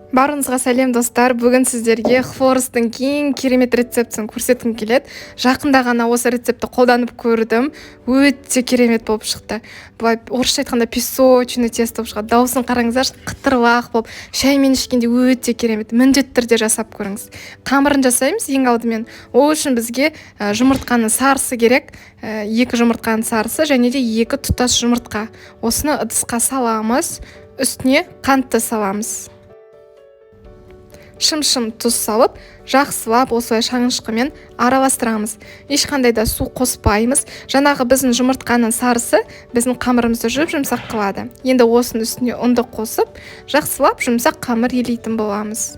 Барыңызға сәлем достар. Бүгін сіздерге хворостың ең керемет рецептін көрсеткім келеді. Жақында ғана осы рецепті қолданып көрдім. Өте керемет болып шықты. Бұлай орысша айтқанда песочный тесто болып шығады. Дауысын қараңыздар, қытырлақ болып, шаймен ішкенде өте керемет. Міндетті түрде жасап көріңіз. Қамырын жасаймыз ең алдымен. Ол үшін бізге жұмыртқаның сарысы керек. 2 жұмыртқаның сарысы және де 2 тұтас жұмыртқа. Осыны ыдысқа саламыз. Үстіне қантты саламыз. Шым-шым тұз салып, жақсылап осылай шаңышқымен араластырамыз. Ешқандай да су қоспаймыз. Жаңағы біздің жұмыртқаның сарысы біздің қамырымызды жұмсақ қылады. Енді осының үстіне ұнды қосып, жақсылап жұмсақ қамыр елейтін боламыз.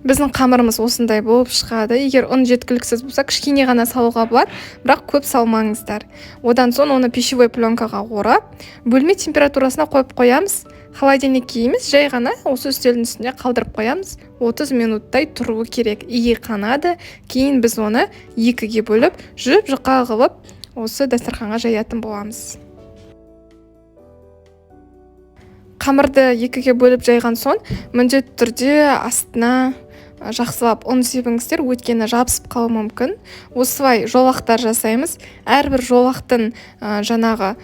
Біздің қамырымыз осындай болып шығады. Егер ұн жеткіліксіз болса, кішкене ғана салуға болады, бірақ көп салмаңыздар. Одан соң оны пищевой пленкаға орап, бөлме температурасына қойып қоямыз. Холодильникке емес, жай ғана осы үстелдің үстіне қалдырып қоямыз. 30 минуттай тұруы керек. Иі қанады. Кейін біз оны 2-ге бөліп, жұқа қылып, осы дастарханға жаятын боламыз. Қамырды 2-ге бөліп жайған соң, міндетті түрде астына жақсылап ұн себіңіздер, өйткені жабысып қалуы мүмкін. Осылай жолақтар жасаймыз. Әрбір жолақтың жаңағы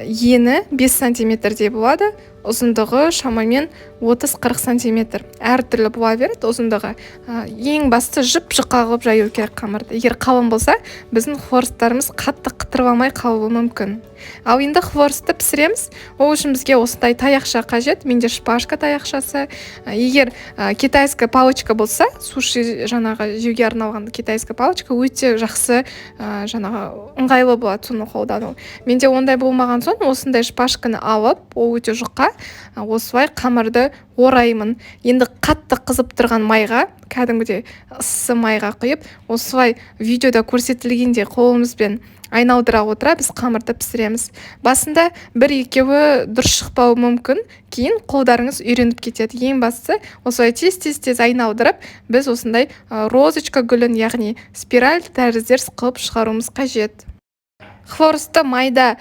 ені 5 сантиметрдей болады, ұзындығы шамамен 30-40 сантиметр. Әртүрлі бола береді ұзындығы. Ең басты жұқа қылып жаю керек қамырды. Егер қалың болса, біздің хворосттарымыз қатты қытырламай қалуы мүмкін. Ал енді хворостты пісіреміз. Ол үшін бізге осындай таяқша қажет. Менде шпажка таяқшасы. Егер китайская палочка болса, суши жаңағы жеуге арналған китайская палочка өте жақсы жаңағы ыңғайлы болады соны қолдану. Менде ондай болмаған соң, осындай шпажканы алып, ол өте жұқа, осылай қамырды ораймын. Енді қатты қызып тұрған майға, кәдімгідей ыссы майға құйып, осылай видеода көрсетілгендей қолымызбен айналдыра отыра біз қамырды пісіреміз. Басында 1-2 дұрыс шықпауы мүмкін, кейін қолдарыңыз үйреніп кетеді. Ең бастысы осылай тез айналдырып, біз осындай розочка гүлін, яғни спираль тәріздер қылып шығаруымыз қажет. Хворостты майда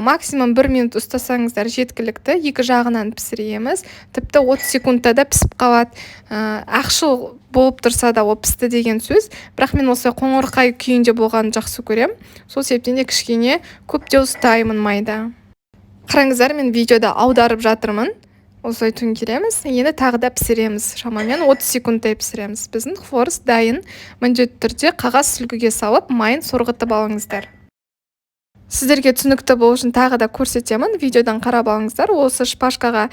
максимум 1 минут ұстасаңыздар жеткілікті. 2 жағынан пісіреміз. Тіпті 30 секундта да пісіп қалады. Ақшыл болып тұрса да ол пісті деген сөз. Бірақ мен осы қоңырқай күйінде болғанын жақсы көрем. Сол себептен де кішкене көпте ұстаймын майда. Қараңыздар, мен видеода аударып жатырмын. Осылай төңкереміз. Енді тағы да пісіреміз. Шамамен 30 секундтай пісіреміз. Біздің хворост дайын. Міндетті түрде қағаз сүлгіге салып, майын сорғытып алыңыздар. Сіздерге түсінікті болу үшін тағы да көрсетемін. Видеодан қарап алыңыздар. Осы шпажкаға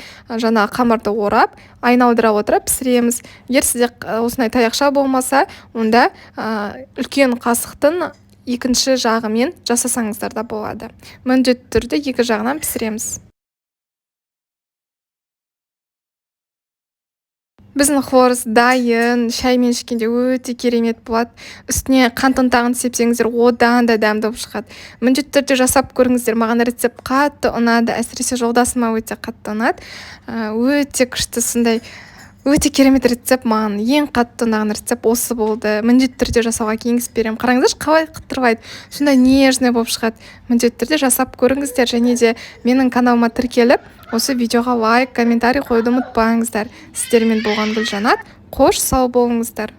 жаңа қамырды орап, айналдыра отырып пісіреміз. Егер сізде осындай таяқша болмаса, онда үлкен қасықтың 2 жағымен жасасаңыздар да болады. Міндетті түрде 2 жағынан пісіреміз. Біздің хворост дайын, шаймен ішкенде өте керемет болады. Үстіне қант ұнтағын сепсеңіздер, одан да дәмді болып шығады. Міндетті түрде жасап көріңіздер. Маған рецепт қатты ұнады, әсіресе жолдасыма өте қатты ұнады. Өте күшті, сондай өте керемет рецепт. Маған ең қатты ұнаған рецепт осы болды. Міндетті түрде жасауға кеңес беремін. Қараңыздаршы, қалай қытырлайды, сондай нежный болып шығады. Міндетті түрде жасап көріңіздер, және де менің каналыма тіркеліп, осы видеоға лайк, комментарий қойуды ұмытпаңыздар. Сіздермен болған Гүлжанат. Қош сау болыңыздар.